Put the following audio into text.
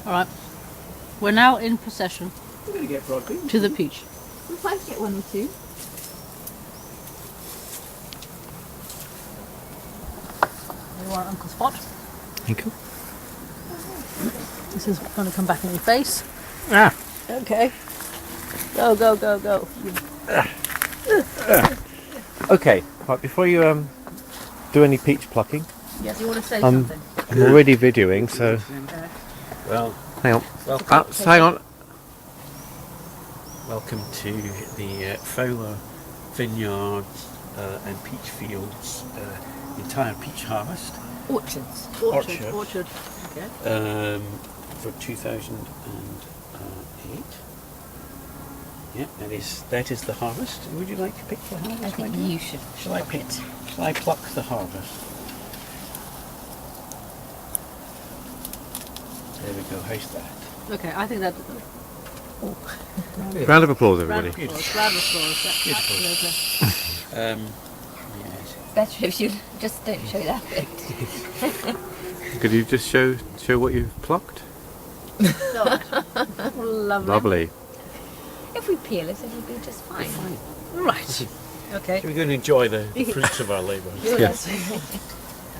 All right. We're now in procession We're going to get broad beans. to the peach. We'll try to get one or two. You want Uncle Spot? Thank you. This is going to come back in your face. Ah. Okay. Go, go, go, go. Okay. Right, before you do any peach plucking, Yes, you want to say Um, something? I'm already videoing, so Well, hang on. welcome, Hang on. welcome to the Fowler Vineyards and Peach Fields entire peach harvest Orchards. Orchard. Okay. for 2008. Yeah, that is the harvest. Would you like to pick the harvest? I think my dear? you should. Shall I pick? Shall I pluck the harvest? There we go. How's that? Okay, I think that. Round of applause, Round everybody. of applause. Round of applause. Yeah, absolutely. Yes. Better if you just don't show that bit. Could you just show what you've plucked? Lovely. Lovely. If we peel it, it'll be just fine. Right. Okay. We're going to enjoy the fruits of our labour. Yes.